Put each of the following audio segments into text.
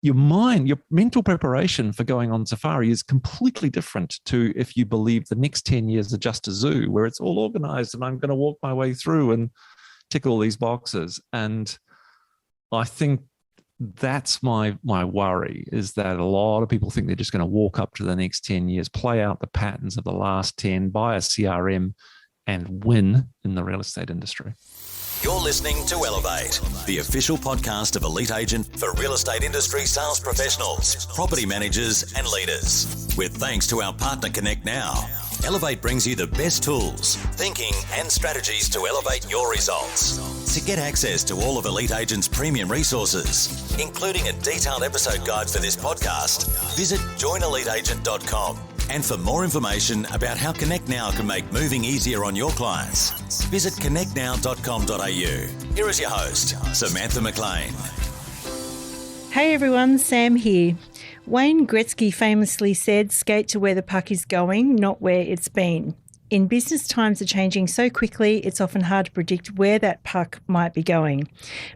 your mind, your mental preparation for going on safari is completely different to if you believe the next 10 years are just a zoo where it's all organized and I'm going to walk my way through and tick all these boxes. And I think that's my worry, is that a lot of people think they're just going to walk up to the next 10 years, play out the patterns of the last 10, buy a CRM and win in the real estate industry. You're listening to Elevate, the official podcast of Elite Agent for real estate industry sales professionals, property managers and leaders. With thanks to our partner Connect Now, Elevate brings you the best tools, thinking and strategies to elevate your results. To get access to all of Elite Agent's premium resources, including a detailed episode guide for this podcast, visit joineliteagent.com. And for more information about how Connect Now can make moving easier on your clients, visit connectnow.com.au. Here is your host, Samantha McLean. Hey everyone, Sam here. Wayne Gretzky famously said, "Skate to where the puck is going, not where it's been." In business, times are changing so quickly, it's often hard to predict where that puck might be going.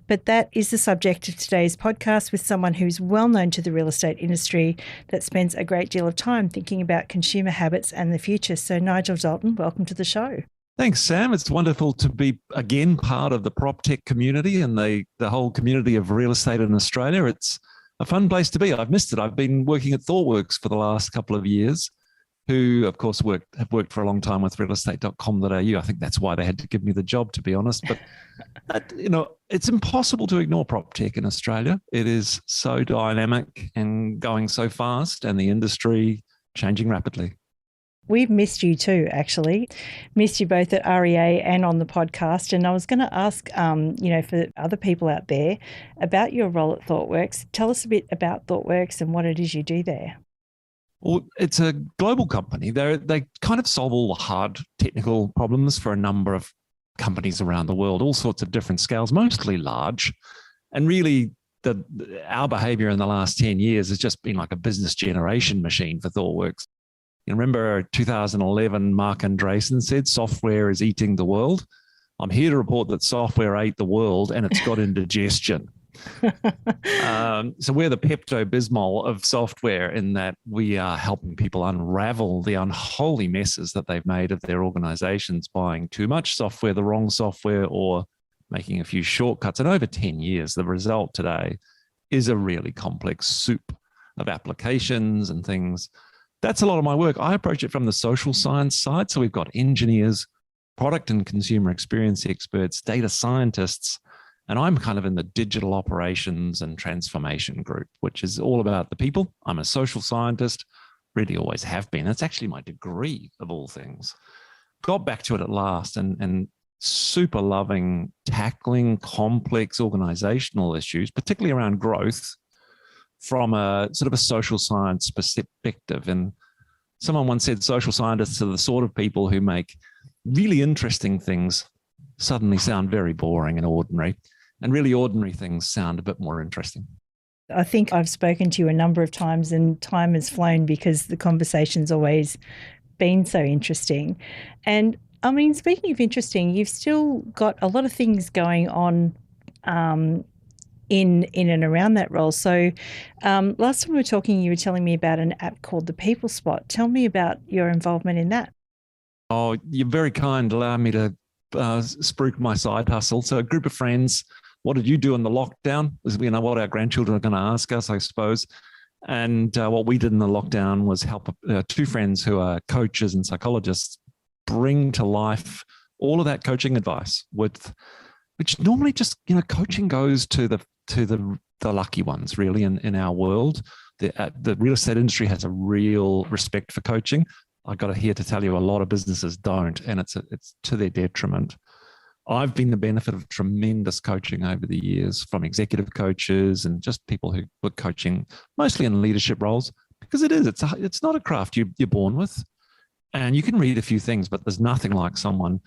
But that is the subject of today's podcast with someone who's well known to the real estate industry that spends a great deal of time thinking about consumer habits and the future. So Nigel Dalton, welcome to the show. Thanks, Sam. It's wonderful to be, again, part of the prop tech community and the whole community of real estate in Australia. It's a fun place to be. I've missed it. I've been working at ThoughtWorks for the last couple of years, who, of course, have worked for a long time with realestate.com.au. I think that's why they had to give me the job, to be honest. But, it's impossible to ignore prop tech in Australia. It is so dynamic and going so fast, and the industry changing rapidly. We've missed you too, actually. Missed you both at REA and on the podcast. And I was going to ask, for other people out there about your role at ThoughtWorks. Tell us a bit about ThoughtWorks and what it is you do there. Well, it's a global company. They kind of solve all the hard technical problems for a number of companies around the world, all sorts of different scales, mostly large. And really, our behavior in the last 10 years has just been like a business generation machine for ThoughtWorks. You remember 2011, Mark Andreessen said, "Software is eating the world." I'm here to report that software ate the world and it's got indigestion. So we're the Pepto-Bismol of software, in that we are helping people unravel the unholy messes that they've made of their organizations, buying too much software, the wrong software, or making a few shortcuts. And over 10 years, the result today is a really complex soup of applications and things. That's a lot of my work. I approach it from the social science side. So we've got engineers, product and consumer experience experts, data scientists, and I'm kind of in the digital operations and transformation group, which is all about the people. I'm a social scientist, really always have been. That's actually my degree of all things. Got back to it at last, and super loving tackling complex organizational issues, particularly around growth, from a sort of a social science perspective. And someone once said social scientists are the sort of people who make really interesting things suddenly sound very boring and ordinary, and really ordinary things sound a bit more interesting. I think I've spoken to you a number of times and time has flown because the conversation's always been so interesting. And I mean, speaking of interesting, you've still got a lot of things going on in and around that role. So last time we were talking, you were telling me about an app called the People Spot. Tell me about your involvement in that. Oh, you're very kind. Allow me to spruik my side hustle. So a group of friends, what did you do in the lockdown? Is, what our grandchildren are going to ask us, I suppose. And what we did in the lockdown was help two friends who are coaches and psychologists bring to life all of that coaching advice, which normally just, coaching goes to the lucky ones, really, in our world. The real estate industry has a real respect for coaching. I got here to tell you, a lot of businesses don't, and it's to their detriment. I've been the benefit of tremendous coaching over the years from executive coaches and just people who were coaching mostly in leadership roles, because it's not a craft you're born with. And you can read a few things, but there's nothing like someone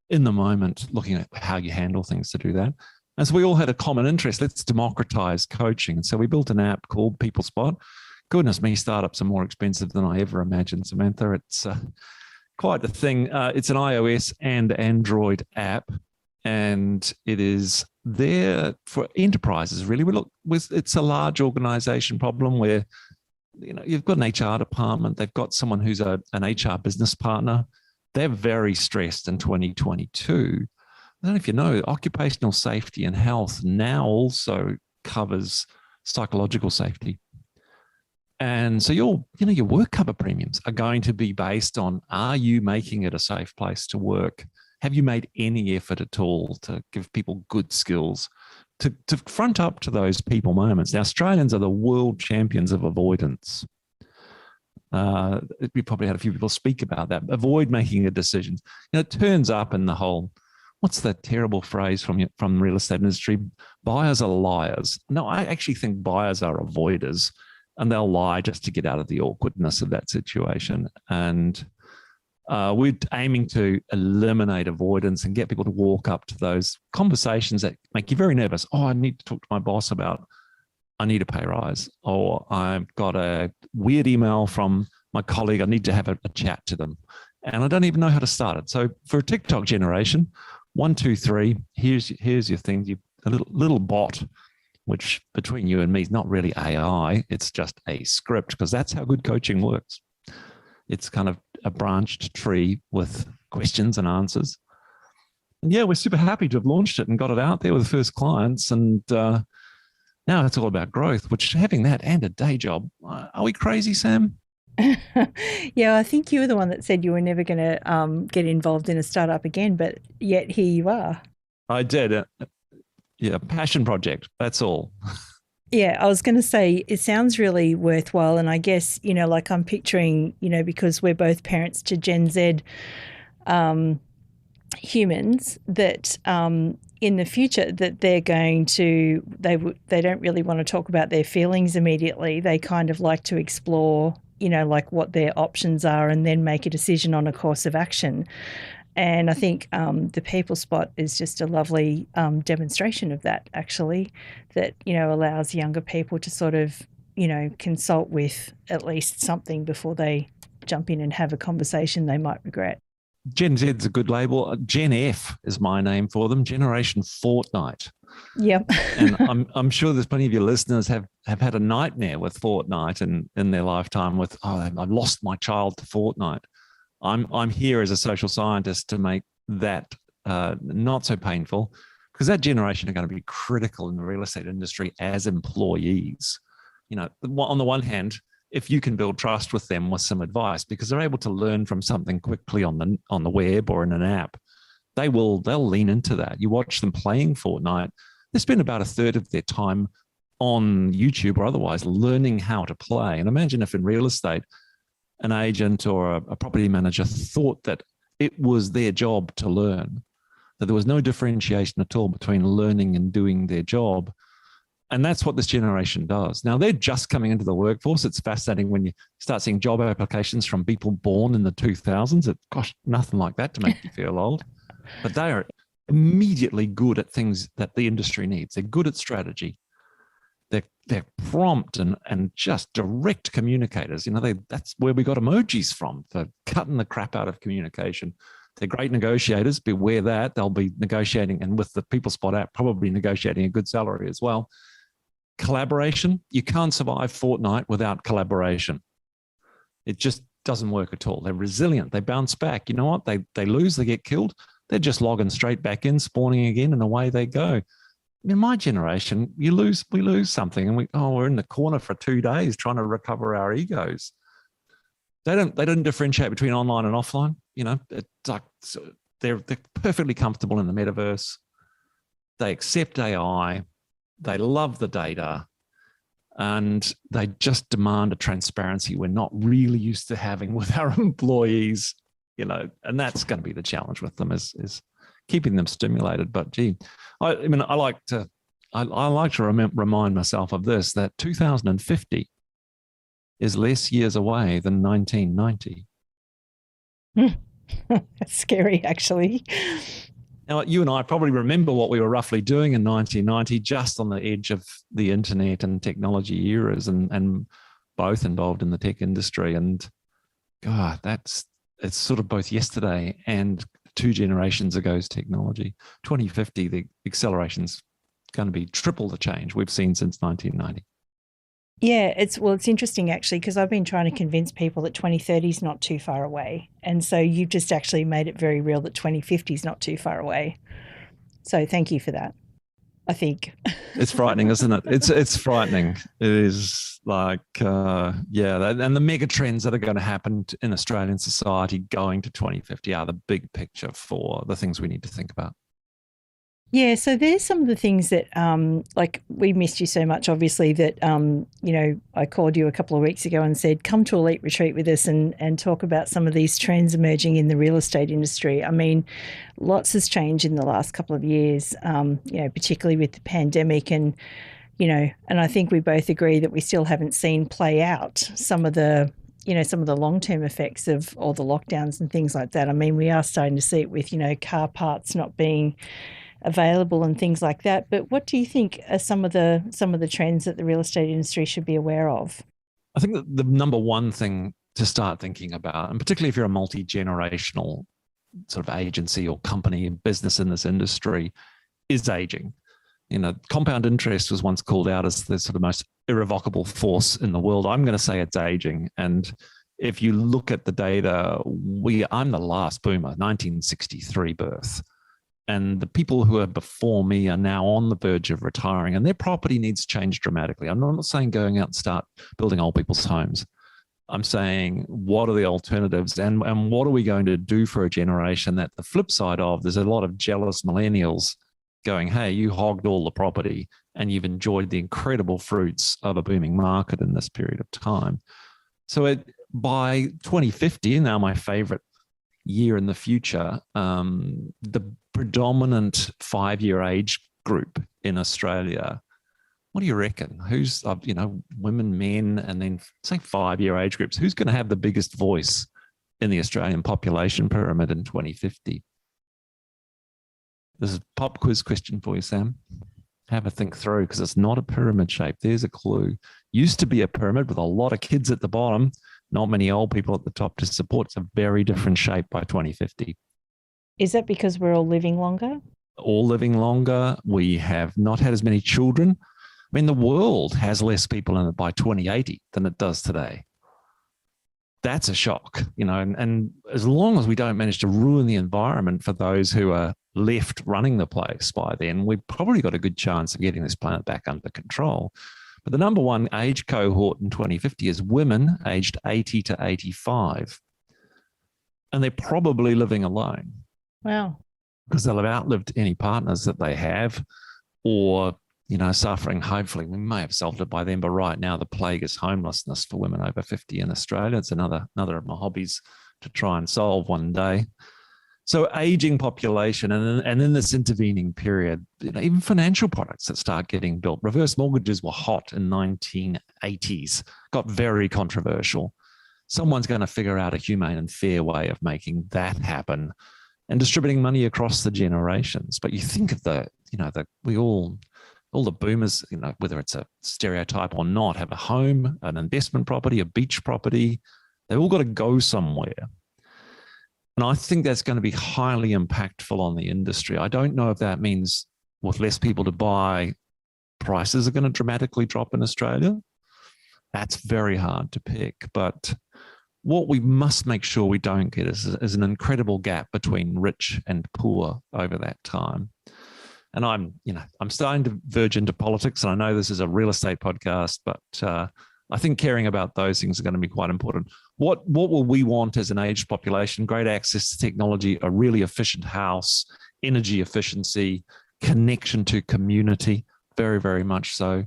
in the moment looking at how you handle things to do that. And so we all had a common interest. Let's democratize coaching. And so we built an app called People Spot. Goodness me, startups are more expensive than I ever imagined, Samantha. It's quite the thing. It's an iOS and Android app. And it is there for enterprises, really. It's a large organization problem where, you've got an HR department, they've got someone who's an HR business partner. They're very stressed in 2022. I don't know if you know, occupational safety and health now also covers psychological safety. And so your work cover premiums are going to be based on, are you making it a safe place to work? Have you made any effort at all to give people good skills to front up to those people moments? Now, Australians are the world champions of avoidance. We probably had a few people speak about that. Avoid making a decision. It turns up in the whole, what's that terrible phrase from the real estate industry? Buyers are liars. No, I actually think buyers are avoiders, and they'll lie just to get out of the awkwardness of that situation. And we're aiming to eliminate avoidance and get people to walk up to those conversations that make you very nervous. Oh, I need to talk to my boss about, I need a pay rise, or I've got a weird email from my colleague. I need to have a chat to them, and I don't even know how to start it. So for a TikTok generation, 1, 2, 3, here's your thing. A little bot, which between you and me is not really AI. It's just a script, because that's how good coaching works. It's kind of a branched tree with questions and answers. And yeah, we're super happy to have launched it and got it out there with the first clients. And now it's all about growth, which having that and a day job, are we crazy, Sam? Yeah, I think you were the one that said you were never going to get involved in a startup again, but yet here you are. I did. Yeah, passion project. That's all. Yeah, I was going to say, it sounds really worthwhile. And I guess, like I'm picturing, because we're both parents to Gen Z humans, that in the future that they're going to, they don't really want to talk about their feelings immediately. They kind of like to explore, like what their options are and then make a decision on a course of action. And I think the People Spot is just a lovely demonstration of that, actually, that, allows younger people to sort of, consult with at least something before they jump in and have a conversation they might regret. Gen Z's a good label. Gen F is my name for them, Generation Fortnite. Yep. And I'm sure there's plenty of your listeners have had a nightmare with Fortnite in their lifetime with, I lost my child to Fortnite. I'm here as a social scientist to make that not so painful, because that generation are going to be critical in the real estate industry as employees. On the one hand, if you can build trust with them with some advice, because they're able to learn from something quickly on the web or in an app, they'll lean into that. You watch them playing Fortnite, they spend about a third of their time on YouTube or otherwise learning how to play. And imagine if in real estate, an agent or a property manager thought that it was their job to learn, that there was no differentiation at all between learning and doing their job. And that's what this generation does. Now, they're just coming into the workforce. It's fascinating when you start seeing job applications from people born in the 2000s. It cost nothing like that to make you feel old. But they are immediately good at things that the industry needs. They're good at strategy. They're prompt and just direct communicators. That's where we got emojis from, for cutting the crap out of communication. They're great negotiators. Beware that. They'll be negotiating, and with the People Spot app, probably negotiating a good salary as well. Collaboration. You can't survive Fortnite without collaboration. It just doesn't work at all. They're resilient. They bounce back. You know what? They lose, they get killed. They're just logging straight back in, spawning again, and away they go. In my generation, we lose something, and we're in the corner for 2 days trying to recover our egos. They don't differentiate between online and offline. It's like, they're perfectly comfortable in the metaverse. They accept AI. They love the data, and they just demand a transparency we're not really used to having with our employees. And that's going to be the challenge with them is keeping them stimulated. But gee, I like to remind myself of this, that 2050 is less years away than 1990. That's scary, actually. Now, you and I probably remember what we were roughly doing in 1990, just on the edge of the internet and technology eras, and both involved in the tech industry. And God, it's sort of both yesterday and 2 generations ago's technology. 2050, the acceleration's going to be triple the change we've seen since 1990. Yeah, it's interesting actually, because I've been trying to convince people that 2030 is not too far away. And so you've just actually made it very real that 2050 is not too far away. So thank you for that, I think. It's frightening, isn't it? It's frightening. It is like, and the mega trends that are going to happen in Australian society going to 2050 are the big picture for the things we need to think about. Yeah, so there's some of the things that, like we missed you so much, obviously, that, I called you a couple of weeks ago and said, come to Elite Retreat with us and talk about some of these trends emerging in the real estate industry. I mean, lots has changed in the last couple of years, particularly with the pandemic and I think we both agree that we still haven't seen play out some of the long-term effects of all the lockdowns and things like that. I mean, we are starting to see it with, car parts not being available and things like that. But what do you think are some of the trends that the real estate industry should be aware of? I think that the number one thing to start thinking about, and particularly if you're a multi-generational sort of agency or company and business in this industry, is aging. Compound interest was once called out as the sort of most irrevocable force in the world. I'm going to say it's aging. And if you look at the data, I'm the last boomer, 1963 birth. And the people who are before me are now on the verge of retiring, and their property needs to change dramatically. I'm not saying going out and start building old people's homes. I'm saying, what are the alternatives, and what are we going to do for a generation that the flip side of, there's a lot of jealous millennials going, hey, you hogged all the property and you've enjoyed the incredible fruits of a booming market in this period of time. So by 2050, now my favorite year in the future, the predominant 5-year age group in Australia, what do you reckon? Who's, women, men, and then say 5-year age groups, who's going to have the biggest voice in the Australian population pyramid in 2050? This is a pop quiz question for you, Sam. Have a think through, because it's not a pyramid shape. There's a clue. Used to be a pyramid with a lot of kids at the bottom, not many old people at the top to support. It's a very different shape by 2050. Is that because we're all living longer? All living longer. We have not had as many children. I mean, the world has less people in it by 2080 than it does today. That's a shock, and as long as we don't manage to ruin the environment for those who are left running the place by then, we've probably got a good chance of getting this planet back under control. But the number one age cohort in 2050 is women aged 80 to 85. And they're probably living alone. Wow. Because they'll have outlived any partners that they have, or, suffering. Hopefully, we may have solved it by then, but right now the plague is homelessness for women over 50 in Australia. It's another of my hobbies to try and solve one day. So aging population, and in this intervening period, even financial products that start getting built. Reverse mortgages were hot in 1980s, got very controversial. Someone's going to figure out a humane and fair way of making that happen and distributing money across the generations. But you think of all the boomers, whether it's a stereotype or not, have a home, an investment property, a beach property. They've all got to go somewhere. And I think that's going to be highly impactful on the industry. I don't know if that means with less people to buy, prices are going to dramatically drop in Australia. That's very hard to pick. But what we must make sure we don't get is an incredible gap between rich and poor over that time. And I'm starting to verge into politics, and I know this is a real estate podcast, but I think caring about those things are going to be quite important. What will we want as an aged population? Great access to technology, a really efficient house, energy efficiency, connection to community, very, very much so.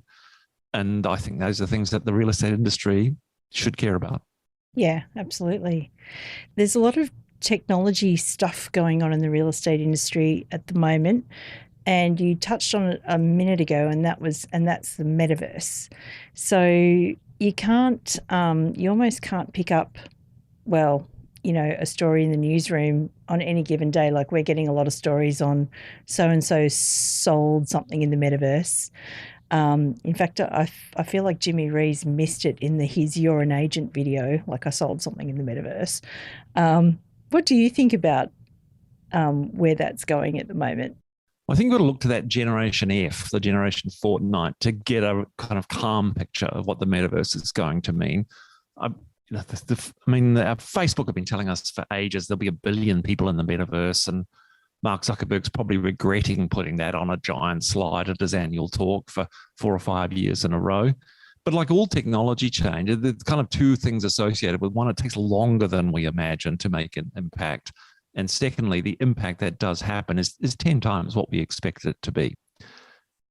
And I think those are things that the real estate industry should care about. Yeah, absolutely. There's a lot of technology stuff going on in the real estate industry at the moment. And you touched on it a minute ago, and that's the Metaverse. So you can't, you almost can't pick up, a story in the newsroom on any given day. Like, we're getting a lot of stories on so-and-so sold something in the Metaverse. In fact, I feel like Jimmy Rees missed it in his You're an Agent video, like I sold something in the Metaverse. What do you think about where that's going at the moment. I think we've got to look to that Generation F, the Generation Fortnite, to get a kind of calm picture of what the metaverse is going to mean. Facebook have been telling us for ages there'll be 1 billion people in the metaverse, and Mark Zuckerberg's probably regretting putting that on a giant slide at his annual talk for 4 or 5 years in a row. But like all technology change, there's kind of two things associated with. One, it takes longer than we imagine to make an impact. And secondly, the impact that does happen is 10 times what we expect it to be.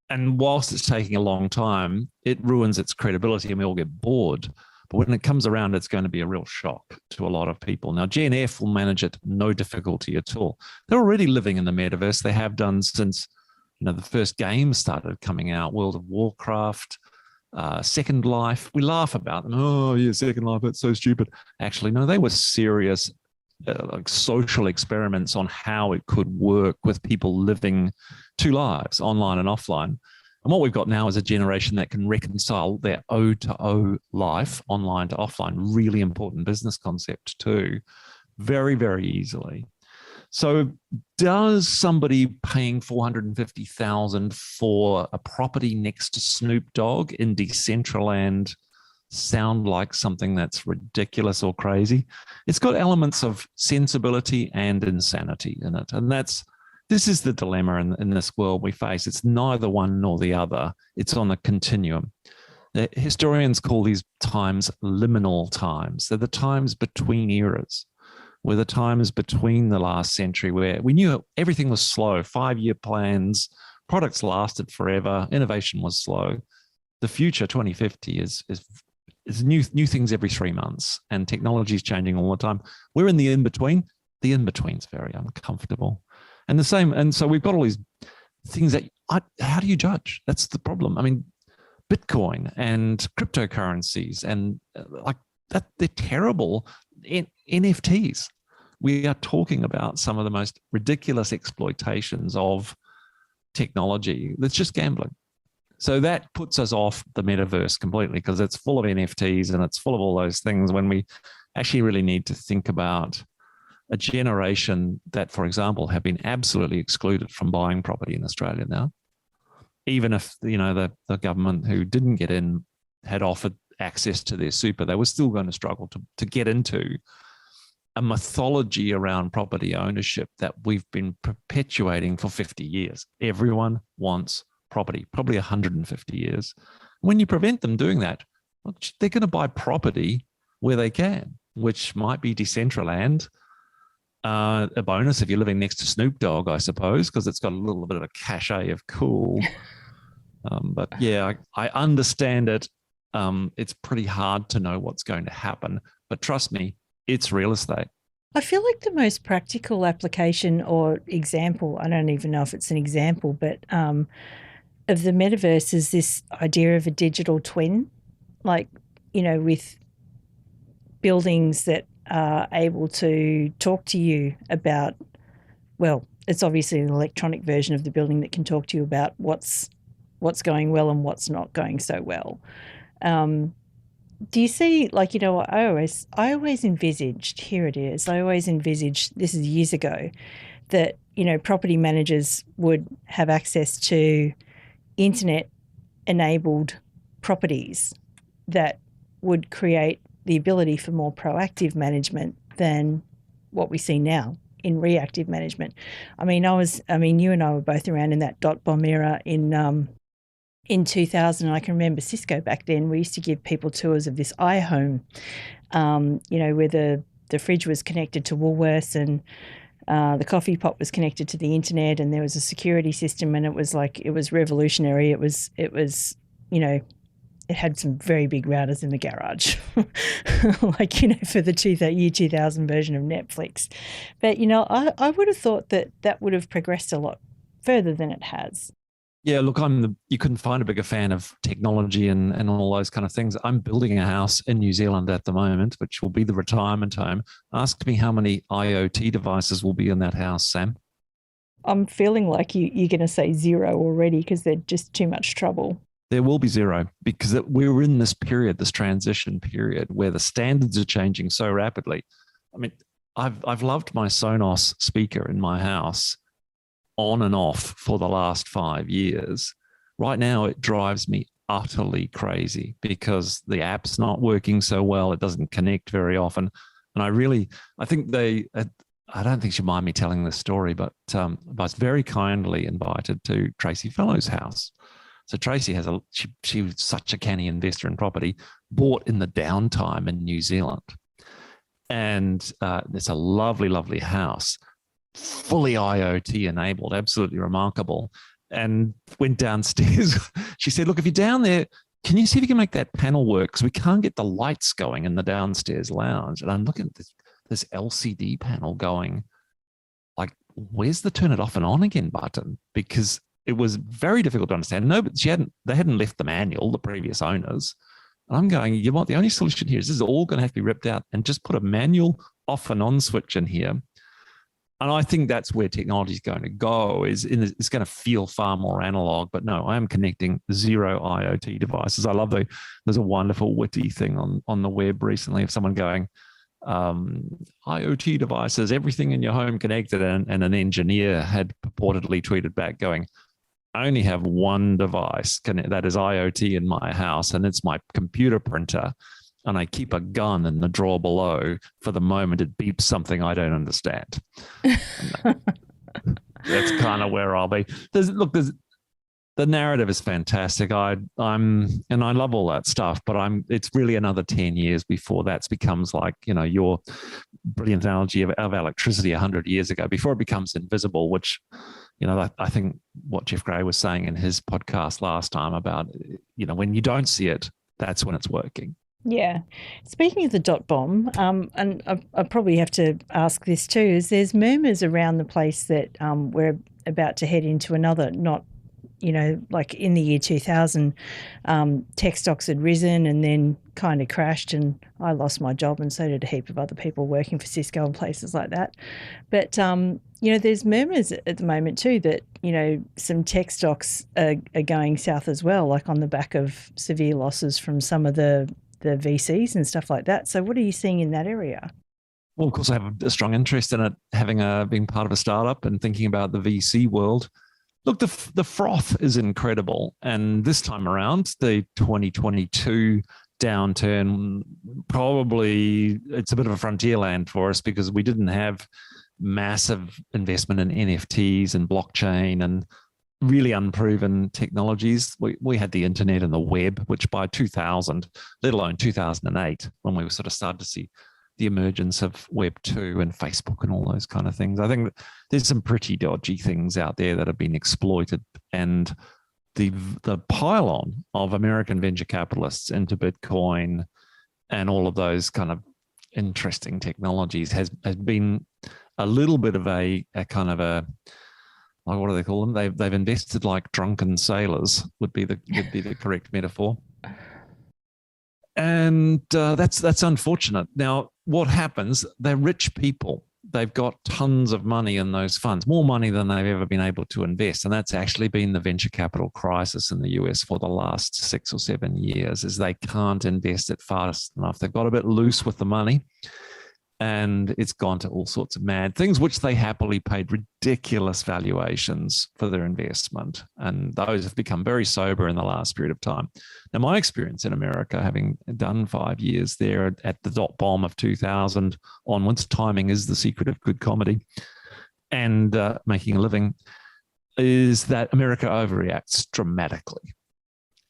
And whilst it's taking a long time, it ruins its credibility and we all get bored. But when it comes around, it's going to be a real shock to a lot of people. Now, Gen F will manage it no difficulty at all. They're already living in the metaverse. They have done since the first games started coming out, World of Warcraft, Second Life. We laugh about them. Oh, yeah, Second Life, that's so stupid. Actually, no, they were serious like social experiments on how it could work with people living two lives, online and offline. And what we've got now is a generation that can reconcile their O to O life, online to offline, really important business concept too, very, very easily. So does somebody paying $450,000 for a property next to Snoop Dogg in Decentraland sound like something that's ridiculous or crazy? It's got elements of sensibility and insanity in it. And this is the dilemma in this world we face. It's neither one nor the other. It's on a continuum. The historians call these times liminal times. They're the times between eras. We're the times between the last century where we knew everything was slow, 5-year plans, products lasted forever, innovation was slow. The future, 2050, is new things every 3 months, and technology is changing all the time. We're in the in-between. The in-between's very uncomfortable. And the same, and so we've got all these things that, how do you judge? That's the problem. I mean, Bitcoin and cryptocurrencies and like that, they're terrible. NFTs. We are talking about some of the most ridiculous exploitations of technology. That's just gambling. So that puts us off the metaverse completely because it's full of NFTs and it's full of all those things when we actually really need to think about a generation that, for example, have been absolutely excluded from buying property in Australia now. Even if, the government who didn't get in had offered access to their super, they were still going to struggle to get into a mythology around property ownership that we've been perpetuating for 50 years. Everyone wants property, probably 150 years. When you prevent them doing that, well, they're going to buy property where they can, which might be Decentraland. A bonus if you're living next to Snoop Dogg, I suppose, because it's got a little bit of a cachet of cool. But yeah, I understand it. It's pretty hard to know what's going to happen. But trust me, it's real estate. I feel like the most practical application or example, I don't even know if it's an example, but of the metaverse is this idea of a digital twin, like, with buildings that are able to talk to you about, well, it's obviously an electronic version of the building that can talk to you about what's going well and what's not going so well. Do you see, like, I always envisaged, here it is, this is years ago, that, property managers would have access to internet-enabled properties that would create the ability for more proactive management than what we see now in reactive management. I mean, you and I were both around in that dot bomb era in 2000. I can remember Cisco back then. We used to give people tours of this iHome, where the fridge was connected to Woolworths and the coffee pot was connected to the internet, and there was a security system, and it was revolutionary. It was it had some very big routers in the garage, for the year 2000 version of Netflix. But, I would have thought that would have progressed a lot further than it has. Yeah, look, you couldn't find a bigger fan of technology and all those kind of things. I'm building a house in New Zealand at the moment, which will be the retirement home. Ask me how many IoT devices will be in that house, Sam. I'm feeling like you're going to say 0 already because they're just too much trouble. There will be 0 because we're in this transition period where the standards are changing so rapidly. I mean, I've loved my Sonos speaker in my house on and off for the last 5 years. Right now, it drives me utterly crazy because the app's not working so well. It doesn't connect very often. And I think I don't think she'd mind me telling this story, but I was very kindly invited to Tracy Fellow's house. So Tracy she was such a canny investor in property, bought in the downtime in New Zealand. And it's a lovely, lovely house, fully IoT enabled, absolutely remarkable. And went downstairs. She said, look, if you're down there, can you see if you can make that panel work? Because we can't get the lights going in the downstairs lounge. And I'm looking at this LCD panel going, like, where's the turn it off and on again button? Because it was very difficult to understand. No, but they hadn't left the manual, the previous owners. And I'm going, you know what, the only solution here is this is all going to have to be ripped out and just put a manual off and on switch in here. And I think that's where technology is going to go, it's going to feel far more analog. But no, I am connecting 0 IoT devices. I love there's a wonderful witty thing on the web recently of someone going, IoT devices, everything in your home connected. And an engineer had purportedly tweeted back going, I only have one device that is IoT in my house, and it's my computer printer. And I keep a gun in the drawer below for the moment it beeps something I don't understand. That's kind of where I'll be. The narrative is fantastic. I love all that stuff, but it's really another 10 years before that becomes like, your brilliant analogy of electricity 100 years ago, before it becomes invisible, which, I think what Jeff Gray was saying in his podcast last time about, when you don't see it, that's when it's working. Yeah. Speaking of the dot bomb, and I probably have to ask this too, is there's murmurs around the place that we're about to head into another, not, like in the year 2000, tech stocks had risen and then kind of crashed, and I lost my job, and so did a heap of other people working for Cisco and places like that. But, there's murmurs at the moment too that, some tech stocks are going south as well, like on the back of severe losses from some of the VCs and stuff like that. So what are you seeing in that area? Well, of course, I have a strong interest in it, being part of a startup and thinking about the VC world. Look, the froth is incredible. And this time around, the 2022 downturn, probably it's a bit of a frontier land for us because we didn't have massive investment in NFTs and blockchain and really unproven technologies. We had the internet and the web, which by 2000, let alone 2008, when we sort of started to see the emergence of Web 2 and Facebook and all those kind of things. I think there's some pretty dodgy things out there that have been exploited, and the pile-on of American venture capitalists into Bitcoin and all of those kind of interesting technologies has been a little bit of a kind of a, like, what do they call them? They've invested like drunken sailors would be the correct metaphor. And that's unfortunate. Now, what happens? They're rich people. They've got tons of money in those funds, more money than they've ever been able to invest. And that's actually been the venture capital crisis in the US for the last 6 or 7 years, is they can't invest it fast enough. They've got a bit loose with the money, and it's gone to all sorts of mad things, which they happily paid ridiculous valuations for their investment. And those have become very sober in the last period of time. Now, my experience in America, having done 5 years there at the dot bomb of 2000 onwards, timing is the secret of good comedy, and making a living, is that America overreacts dramatically.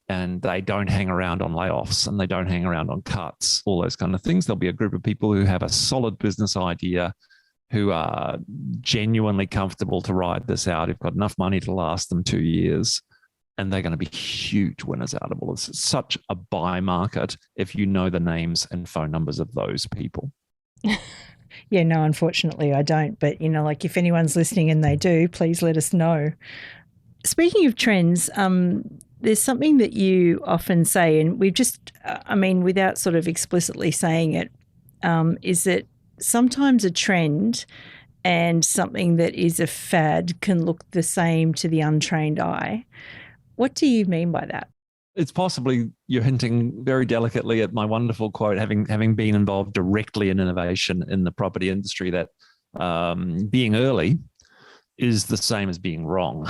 And they don't hang around on layoffs, and they don't hang around on cuts, all those kind of things. There'll be a group of people who have a solid business idea, who are genuinely comfortable to ride this out, who've got enough money to last them 2 years, and they're going to be huge winners out of all this. It's such a buy market if you know the names and phone numbers of those people. Yeah, no, unfortunately I don't. But, like if anyone's listening and they do, please let us know. Speaking of trends, there's something that you often say, and we've just, without sort of explicitly saying it, is that sometimes a trend and something that is a fad can look the same to the untrained eye. What do you mean by that? It's possibly you're hinting very delicately at my wonderful quote, having been involved directly in innovation in the property industry, that being early is the same as being wrong.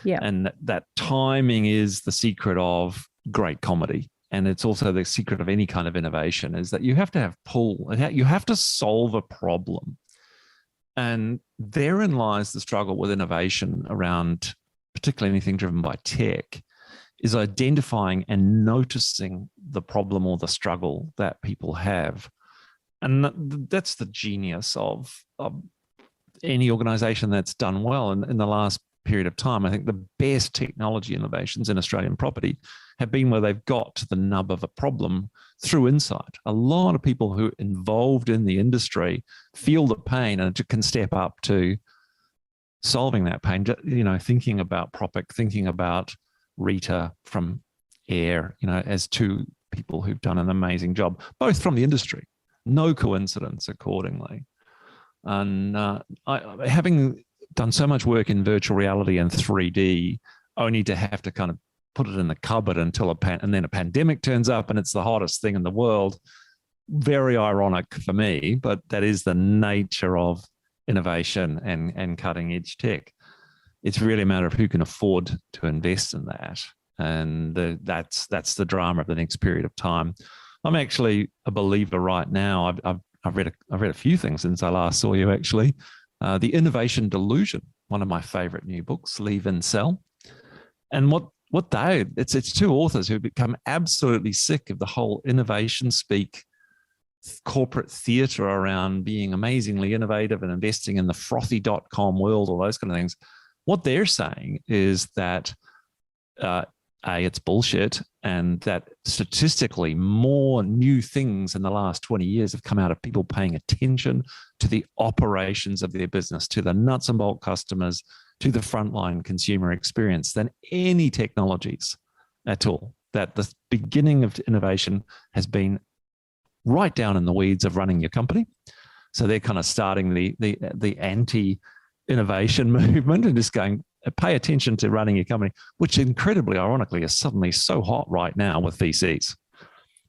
Yeah. And that timing is the secret of great comedy. And it's also the secret of any kind of innovation, is that you have to have pull. You have to solve a problem. And therein lies the struggle with innovation around particularly anything driven by tech, is identifying and noticing the problem or the struggle that people have. And that's the genius of any organization that's done well. And in the last period of time, I think the best technology innovations in Australian property have been where they've got to the nub of a problem through insight. A lot of people who are involved in the industry feel the pain and can step up to solving that pain. You know, thinking about Propic, thinking about Rita from Air, you know, as two people who've done an amazing job, both from the industry. No coincidence, accordingly. And having done so much work in virtual reality and 3D, only to have to kind of put it in the cupboard until and then a pandemic turns up and it's the hottest thing in the world. Very ironic for me, but that is the nature of innovation and cutting edge tech. It's really a matter of who can afford to invest in that. And that's the drama of the next period of time. I'm actually a believer right now. I've read a few things since I last saw you, actually. The Innovation Delusion, one of my favorite new books, Leave and Sell. And it's two authors who become absolutely sick of the whole innovation speak, corporate theater around being amazingly innovative and investing in the frothy.com world, all those kind of things. What they're saying is that it's bullshit, and that statistically more new things in the last 20 years have come out of people paying attention to the operations of their business, to the nuts and bolt customers, to the frontline consumer experience than any technologies at all. That the beginning of innovation has been right down in the weeds of running your company. So they're kind of starting the anti-innovation movement and just going, pay attention to running your company, which incredibly ironically is suddenly so hot right now with VCs,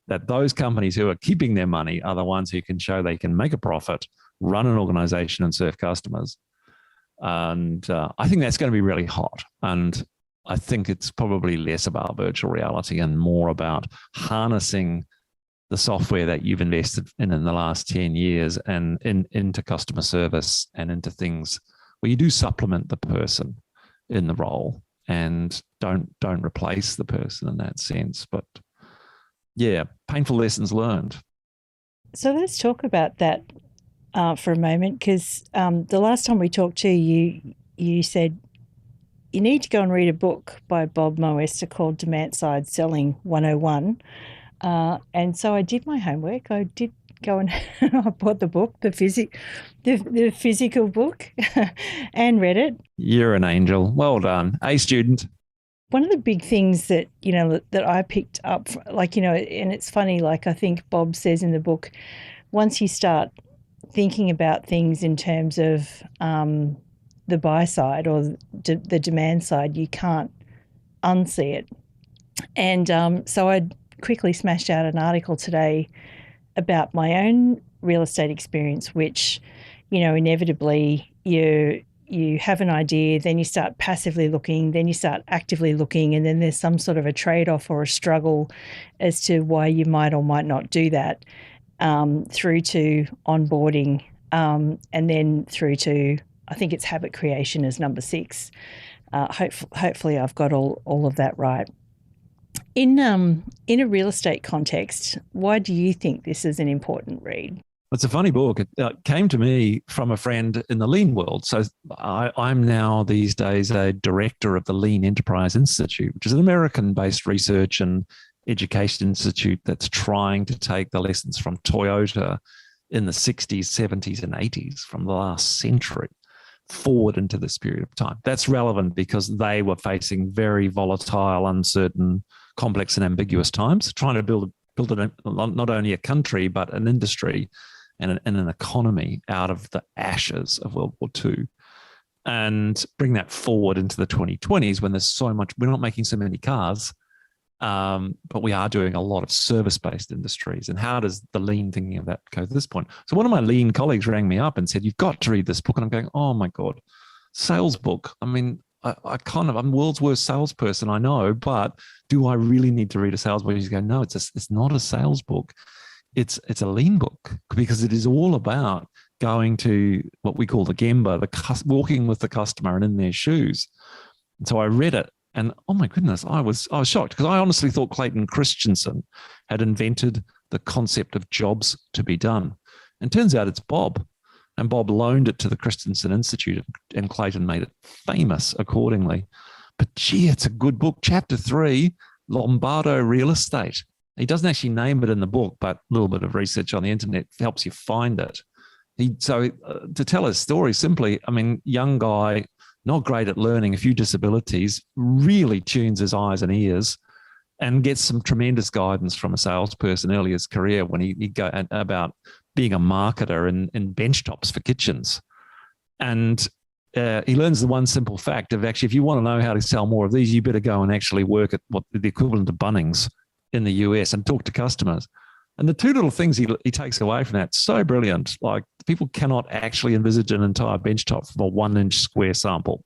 that those companies who are keeping their money are the ones who can show they can make a profit, run an organization and serve customers. And I think that's going to be really hot. And I think it's probably less about virtual reality and more about harnessing the software that you've invested in the last 10 years and into customer service and into things where you do supplement the person in the role and don't replace the person in that sense. But yeah, painful lessons learned. So let's talk about that for a moment, because the last time we talked to you, you said you need to go and read a book by Bob Moesta called Demandside Selling 101. And so I did my homework. I did go and I bought the book, the physical book, and read it. You're an angel. Well done. A student. One of the big things that, that I picked up, and it's funny, like I think Bob says in the book, once you start thinking about things in terms of the buy side or the demand side, you can't unsee it. And so I quickly smashed out an article today about my own real estate experience, which, inevitably you have an idea, then you start passively looking, then you start actively looking, and then there's some sort of a trade-off or a struggle as to why you might or might not do that, through to onboarding, and then through to, I think it's habit creation as number 6. Hopefully I've got all of that right. In a real estate context, why do you think this is an important read? It's a funny book. It came to me from a friend in the lean world. So I'm now these days a director of the Lean Enterprise Institute, which is an American-based research and education institute that's trying to take the lessons from Toyota in the 60s, 70s, and 80s from the last century forward into this period of time. That's relevant because they were facing very volatile, uncertain, complex, and ambiguous times, trying to build not only a country, but an industry and an economy out of the ashes of World War II, and bring that forward into the 2020s when there's so much, we're not making so many cars, But we are doing a lot of service-based industries. And how does the lean thinking of that go to this point? So one of my lean colleagues rang me up and said, you've got to read this book. And I'm going, oh my God, sales book. I mean, I'm the world's worst salesperson, I know, but do I really need to read a sales book? He's going, no, it's not a sales book. It's a lean book, because it is all about going to what we call the Gemba, walking with the customer and in their shoes. And so I read it, and oh my goodness, I was shocked, because I honestly thought Clayton Christensen had invented the concept of jobs to be done. And turns out it's Bob. And Bob loaned it to the Christensen Institute, and Clayton made it famous accordingly. But gee, it's a good book. Chapter 3, Lombardo Real Estate. He doesn't actually name it in the book, but a little bit of research on the internet helps you find it. To tell his story simply, I mean, young guy, not great at learning, a few disabilities, really tunes his eyes and ears and gets some tremendous guidance from a salesperson early in his career when he go about being a marketer in bench tops for kitchens. And he learns the one simple fact of, actually, if you want to know how to sell more of these, you better go and actually work at what the equivalent of Bunnings in the US and talk to customers. And the two little things he takes away from that, so brilliant. Like, people cannot actually envisage an entire bench top from a 1-inch square sample.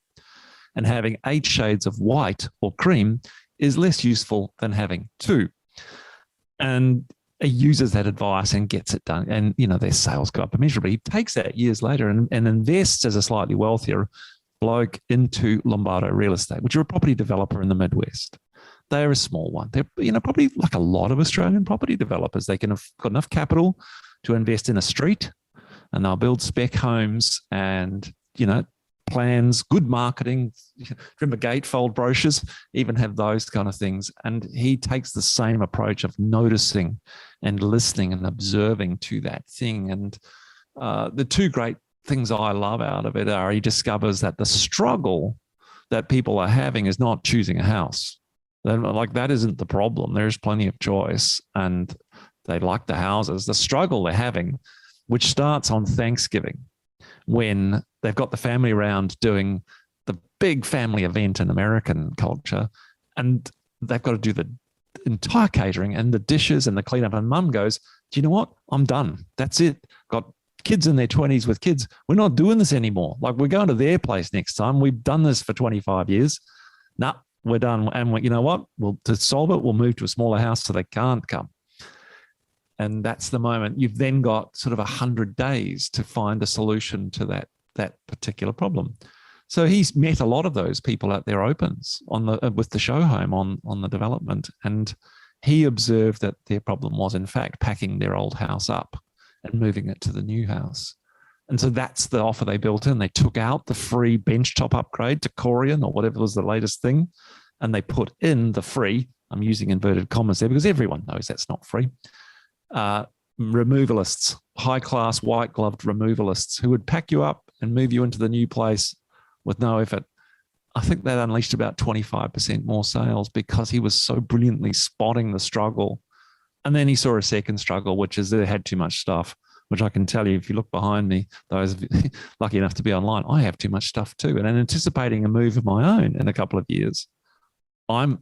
And having 8 shades of white or cream is less useful than having 2. And he uses that advice and gets it done. And, their sales go up immeasurably. He takes that years later and invests as a slightly wealthier bloke into Lombardo Real Estate, which are a property developer in the Midwest. They're a small one. They're, probably like a lot of Australian property developers. They can have got enough capital to invest in a street, and they'll build spec homes and, plans, good marketing, remember gatefold brochures, even have those kind of things. And he takes the same approach of noticing and listening and observing to that thing. And the two great things I love out of it are, he discovers that the struggle that people are having is not choosing a house. Like, that isn't the problem. There's plenty of choice, and they like the houses. The struggle they're having, which starts on Thanksgiving, when they've got the family around doing the big family event in American culture, and they've got to do the entire catering and the dishes and the cleanup. And mum goes, do you know what? I'm done. That's it. Got kids in their 20s with kids. We're not doing this anymore. Like, we're going to their place next time. We've done this for 25 years. No, we're done. And you know what? To solve it, we'll move to a smaller house so they can't come. And that's the moment. You've then got sort of 100 days to find a solution to that particular problem. So he's met a lot of those people at their opens with the show home on the development. And he observed that their problem was, in fact, packing their old house up and moving it to the new house. And so that's the offer they built in. They took out the free benchtop upgrade to Corian or whatever was the latest thing, and they put in the free, I'm using inverted commas there because everyone knows that's not free, removalists, high-class, white-gloved removalists who would pack you up and move you into the new place with no effort. I think that unleashed about 25% more sales because he was so brilliantly spotting the struggle. And then he saw a second struggle, which is they had too much stuff, which I can tell you, if you look behind me, those lucky enough to be online, I have too much stuff too. And I'm anticipating a move of my own in a couple of years.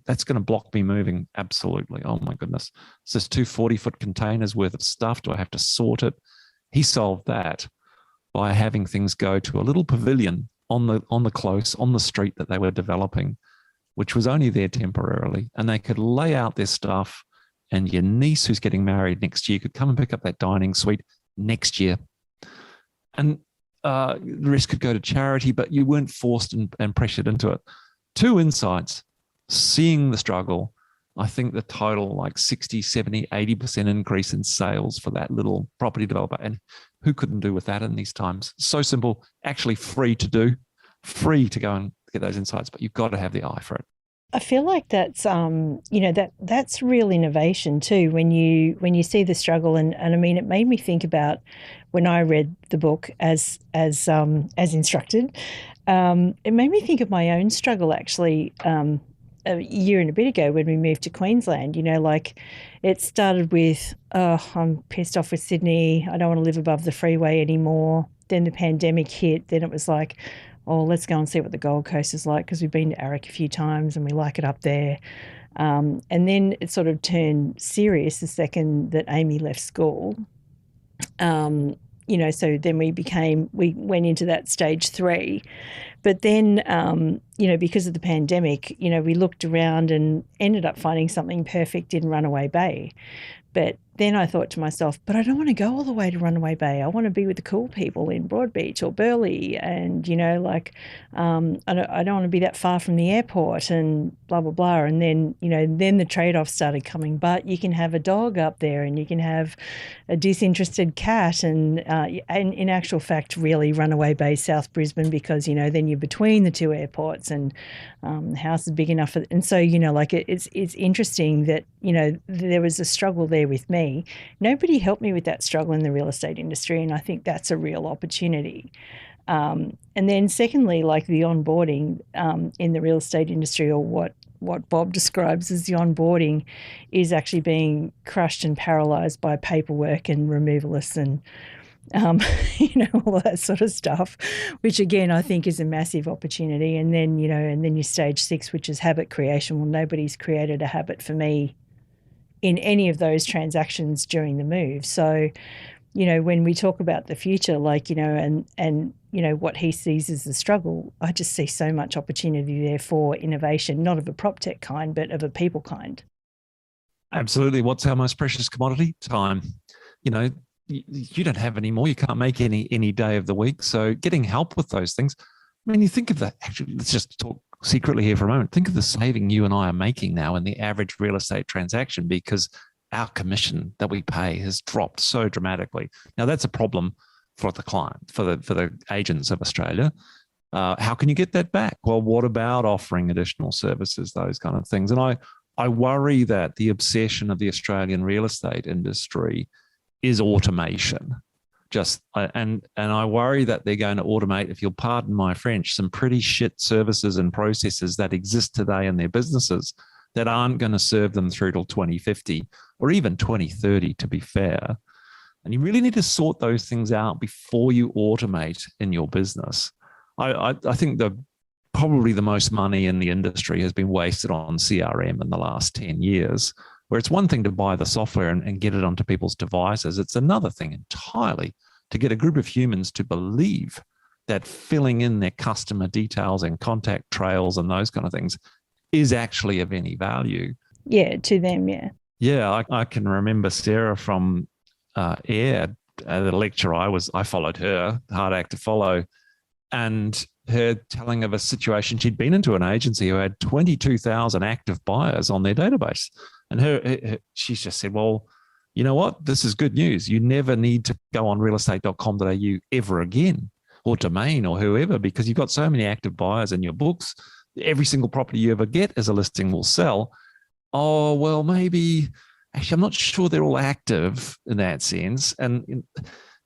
That's going to block me moving. Absolutely. Oh my goodness. It's just 2 40-foot containers worth of stuff. Do I have to sort it? He solved that by having things go to a little pavilion on the street that they were developing, which was only there temporarily. And they could lay out their stuff, and your niece who's getting married next year could come and pick up that dining suite next year. And the rest could go to charity, but you weren't forced and pressured into it. 2 insights. Seeing the struggle, I think the total like 60, 70, 80% increase in sales for that little property developer. And who couldn't do with that in these times? So simple, actually free to do, free to go and get those insights, but you've got to have the eye for it. I feel like that's that's real innovation too. When you see the struggle, and I mean, it made me think about when I read the book as instructed. It made me think of my own struggle actually. A year and a bit ago when we moved to Queensland, like it started with, I'm pissed off with Sydney. I don't want to live above the freeway anymore. Then the pandemic hit. Then it was like, oh, let's go and see what the Gold Coast is like because we've been to Arak a few times and we like it up there. And then it sort of turned serious the second that Amy left school. So then we went into that stage 3. But then, because of the pandemic, we looked around and ended up finding something perfect in Runaway Bay. But then I thought to myself, but I don't want to go all the way to Runaway Bay. I want to be with the cool people in Broadbeach or Burleigh. And, I don't want to be that far from the airport and blah, blah, blah. And then, then the trade-offs started coming. But you can have a dog up there and you can have a disinterested cat. And in actual fact, really Runaway Bay, South Brisbane, because, then you're between the 2 airports and the house is big enough. And so, it's interesting that, there was a struggle there with me. Nobody helped me with that struggle in the real estate industry, and I think that's a real opportunity. And then secondly, like the onboarding in the real estate industry, or what Bob describes as the onboarding, is actually being crushed and paralysed by paperwork and removalists and all that sort of stuff, which again I think is a massive opportunity. And then your stage 6, which is habit creation. Well, nobody's created a habit for me in any of those transactions during the move. So, when we talk about the future, and what he sees as the struggle, I just see so much opportunity there for innovation, not of a prop tech kind, but of a people kind. Absolutely. What's our most precious commodity? Time. You don't have any more. You can't make any day of the week. So getting help with those things. I mean, you think of actually, let's just talk secretly here for a moment. Think of the saving you and I are making now in the average real estate transaction, because our commission that we pay has dropped so dramatically. Now that's a problem for the client, for the agents of Australia. How can you get that back? Well, what about offering additional services, those kind of things? And I worry that the obsession of the Australian real estate industry is automation. And I worry that they're going to automate, if you'll pardon my French, some pretty shit services and processes that exist today in their businesses that aren't going to serve them through till 2050 or even 2030, to be fair. And you really need to sort those things out before you automate in your business. I think probably the most money in the industry has been wasted on CRM in the last 10 years, where it's one thing to buy the software and get it onto people's devices. It's another thing entirely to get a group of humans to believe that filling in their customer details and contact trails and those kind of things is actually of any value. Yeah, to them, yeah. Yeah, I can remember Sarah from AIR, the lecture I followed her, hard act to follow, and her telling of a situation she'd been into an agency who had 22,000 active buyers on their database. And she just said, well, you know what? This is good news. You never need to go on realestate.com.au ever again, or Domain or whoever, because you've got so many active buyers in your books. Every single property you ever get as a listing will sell. Oh, well, maybe, actually, I'm not sure they're all active in that sense. And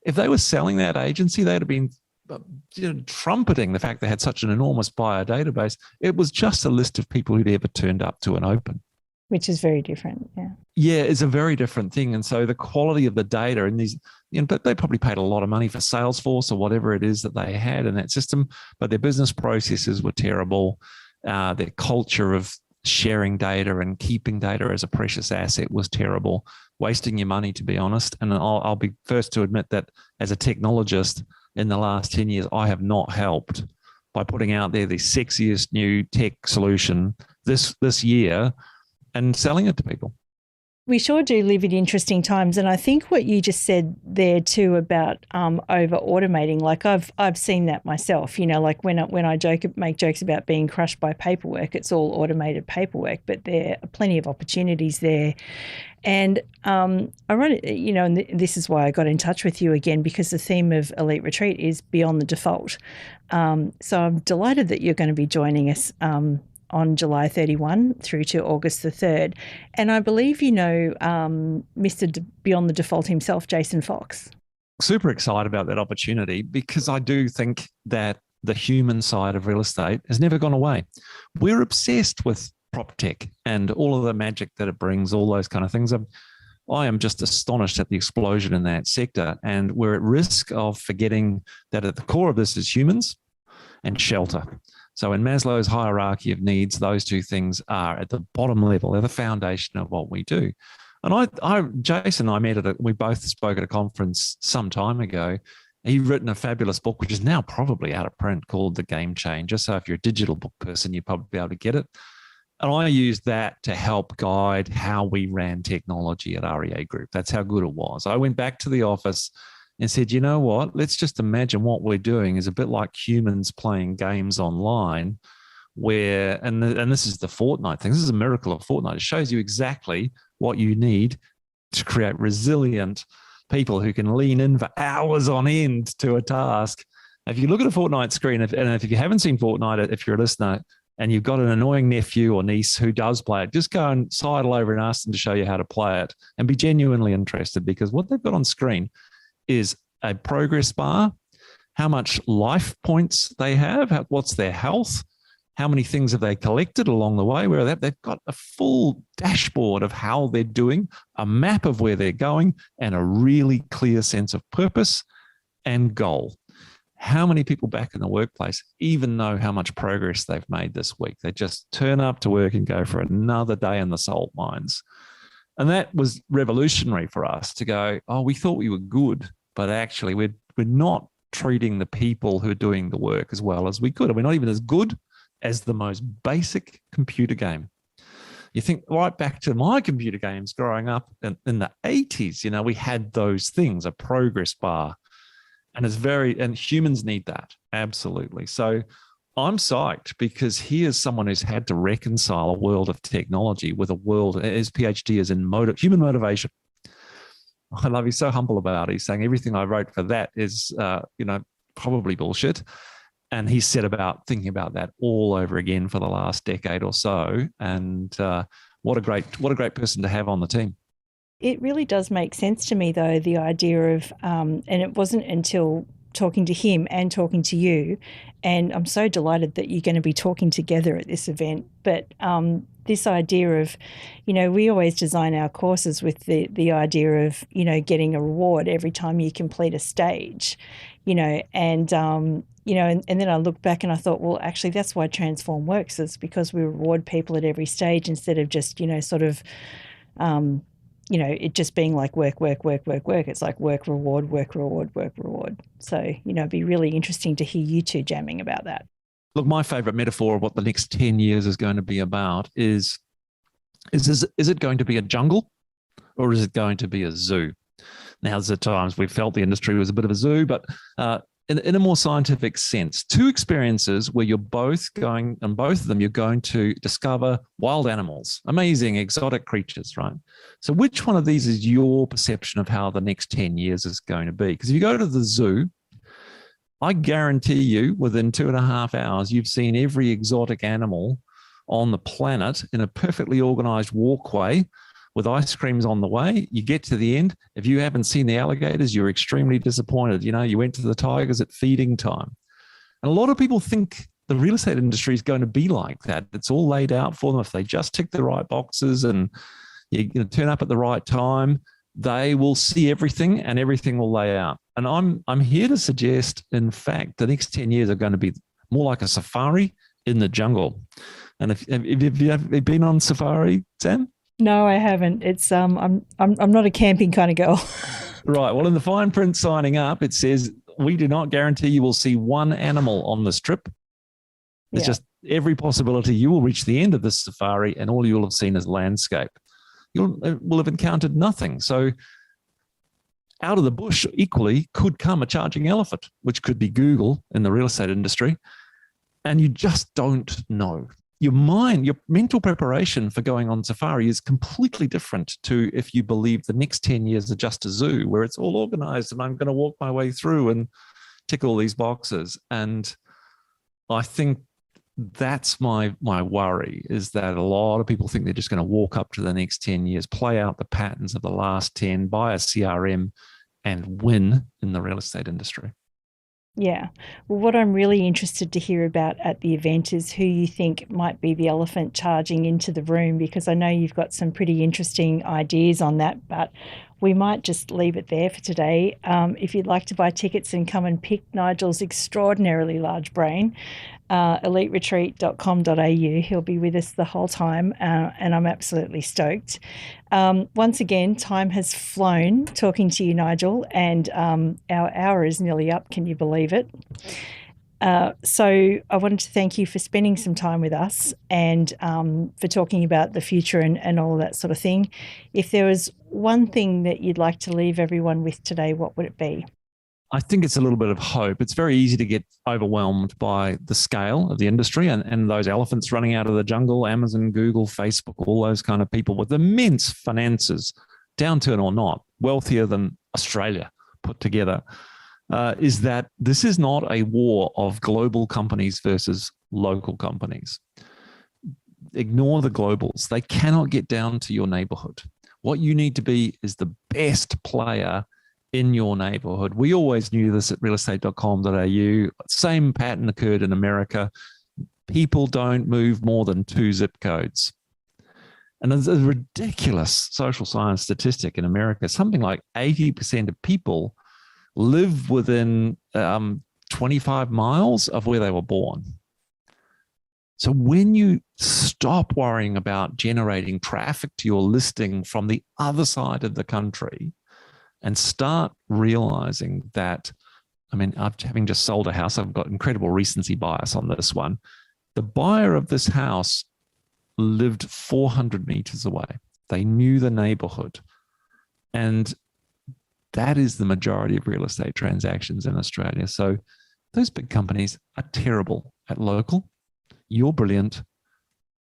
if they were selling that agency, they'd have been trumpeting the fact they had such an enormous buyer database. It was just a list of people who'd ever turned up to an open. Which is very different, yeah. Yeah, it's a very different thing. And so the quality of the data and these, but they probably paid a lot of money for Salesforce or whatever it is that they had in that system, but their business processes were terrible. Their culture of sharing data and keeping data as a precious asset was terrible, wasting your money, to be honest. And I'll be first to admit that as a technologist in the last 10 years, I have not helped by putting out there the sexiest new tech solution this year and selling it to people. We sure do live in interesting times, and I think what you just said there too about over automating, like I've seen that myself. Like when I make jokes about being crushed by paperwork, it's all automated paperwork, but there are plenty of opportunities there. And ironically, and this is why I got in touch with you again, because the theme of Elite Retreat is beyond the default. So I'm delighted that you're going to be joining us on July 31 through to August the 3rd. And I believe Mr. Beyond the Default himself, Jason Fox. Super excited about that opportunity, because I do think that the human side of real estate has never gone away. We're obsessed with prop tech and all of the magic that it brings, all those kind of things. I am just astonished at the explosion in that sector. And we're at risk of forgetting that at the core of this is humans and shelter. So in Maslow's hierarchy of needs, those two things are at the bottom level. They're the foundation of what we do. And Jason and I met we both spoke at a conference some time ago. He'd written a fabulous book, which is now probably out of print, called The Game Changer. So if you're a digital book person, you'd probably be able to get it. And I used that to help guide how we ran technology at REA Group. That's how good it was. I went back to the office and said, you know what, let's just imagine what we're doing is a bit like humans playing games online where, and this is the Fortnite thing. This is a miracle of Fortnite. It shows you exactly what you need to create resilient people who can lean in for hours on end to a task. If you look at a Fortnite screen, and if you haven't seen Fortnite, if you're a listener and you've got an annoying nephew or niece who does play it, just go and sidle over and ask them to show you how to play it and be genuinely interested, because what they've got on screen is a progress bar, how much life points they have, what's their health, how many things have they collected along the way, where they've got a full dashboard of how they're doing, a map of where they're going, and a really clear sense of purpose and goal. How many people back in the workplace even know how much progress they've made this week? They just turn up to work and go for another day in the salt mines. And that was revolutionary for us to go, oh, we thought we were good, but actually we're not treating the people who are doing the work as well as we could. And we're not even as good as the most basic computer game. You think right back to my computer games growing up in the 80s, we had those things, a progress bar. And and humans need that. Absolutely. So I'm psyched because he is someone who's had to reconcile a world of technology with a world, his PhD is in human motivation. I love, he's so humble about it. He's saying everything I wrote for that is, probably bullshit. And he set about thinking about that all over again for the last decade or so. And what a great person to have on the team. It really does make sense to me, though, the idea of, and it wasn't until talking to him and talking to you, and I'm so delighted that you're going to be talking together at this event, but this idea of, we always design our courses with the idea of, getting a reward every time you complete a stage, and then I look back and I thought, well, actually, that's why Transform works, is because we reward people at every stage instead of just, it just being like work. It's like work, reward, work, reward, work, reward. So, it'd be really interesting to hear you two jamming about that. Look, my favorite metaphor of what the next 10 years is going to be about is it going to be a jungle or is it going to be a zoo? Now, there's at times we've felt the industry was a bit of a zoo, but in a more scientific sense, two experiences where you're both going, and both of them you're going to discover wild animals, amazing exotic creatures, right? So which one of these is your perception of how the next 10 years is going to be? Because if you go to the zoo, I guarantee you within 2.5 hours, you've seen every exotic animal on the planet in a perfectly organized walkway with ice creams on the way. You get to the end. If you haven't seen the alligators, you're extremely disappointed. You went to the tigers at feeding time. And a lot of people think the real estate industry is going to be like that. It's all laid out for them. If they just tick the right boxes and you turn up at the right time, they will see everything and everything will lay out. And I'm here to suggest, in fact, the next 10 years are going to be more like a safari in the jungle. And if you've been on safari, Sam? No, I haven't. It's I'm not a camping kind of girl. Right. Well, in the fine print signing up, it says we do not guarantee you will see one animal on this trip. It's just every possibility you will reach the end of this safari and all you'll have seen is landscape. You will have encountered nothing. So out of the bush equally could come a charging elephant, which could be Google in the real estate industry. And you just don't know. Your mental preparation for going on safari is completely different to if you believe the next 10 years are just a zoo where it's all organized and I'm going to walk my way through and tick all these boxes. And I think that's my worry, is that a lot of people think they're just going to walk up to the next 10 years, play out the patterns of the last 10, buy a CRM and win in the real estate industry. Yeah. Well, what I'm really interested to hear about at the event is who you think might be the elephant charging into the room, because I know you've got some pretty interesting ideas on that. But we might just leave it there for today. If you'd like to buy tickets and come and pick Nigel's extraordinarily large brain, eliteretreat.com.au. He'll be with us the whole time, and I'm absolutely stoked. Once again, time has flown talking to you, Nigel, and our hour is nearly up. Can you believe it? So I wanted to thank you for spending some time with us and for talking about the future and all that sort of thing. If there was one thing that you'd like to leave everyone with today, what would it be? I think it's a little bit of hope. It's very easy to get overwhelmed by the scale of the industry and those elephants running out of the jungle, Amazon, Google, Facebook, all those kind of people with immense finances, downturn or not, wealthier than Australia put together, is that this is not a war of global companies versus local companies. Ignore the globals. They cannot get down to your neighborhood. What you need to be is the best player in your neighborhood. We always knew this at realestate.com.au. Same pattern occurred in America. People don't move more than 2 zip codes. And there's a ridiculous social science statistic in America. Something like 80% of people live within 25 miles of where they were born. So when you stop worrying about generating traffic to your listing from the other side of the country and start realizing that, having just sold a house, I've got incredible recency bias on this one. The buyer of this house lived 400 meters away. They knew the neighborhood. And that is the majority of real estate transactions in Australia. So those big companies are terrible at local. You're brilliant.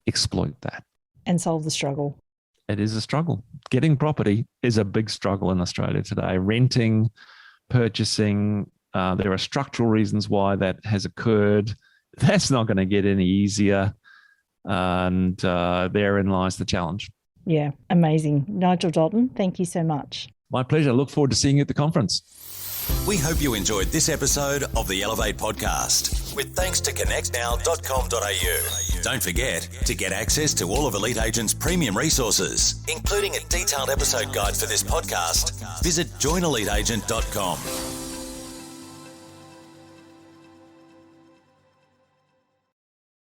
Exploit that. And solve the struggle. It is a struggle. Getting property is a big struggle in Australia today. Renting, purchasing, there are structural reasons why that has occurred. That's not going to get any easier. And therein lies the challenge. Yeah, amazing. Nigel Dalton, thank you so much. My pleasure. Look forward to seeing you at the conference. We hope you enjoyed this episode of the Elevate podcast, with thanks to connectnow.com.au. Don't forget to get access to all of Elite Agent's premium resources, including a detailed episode guide for this podcast. Visit joineliteagent.com.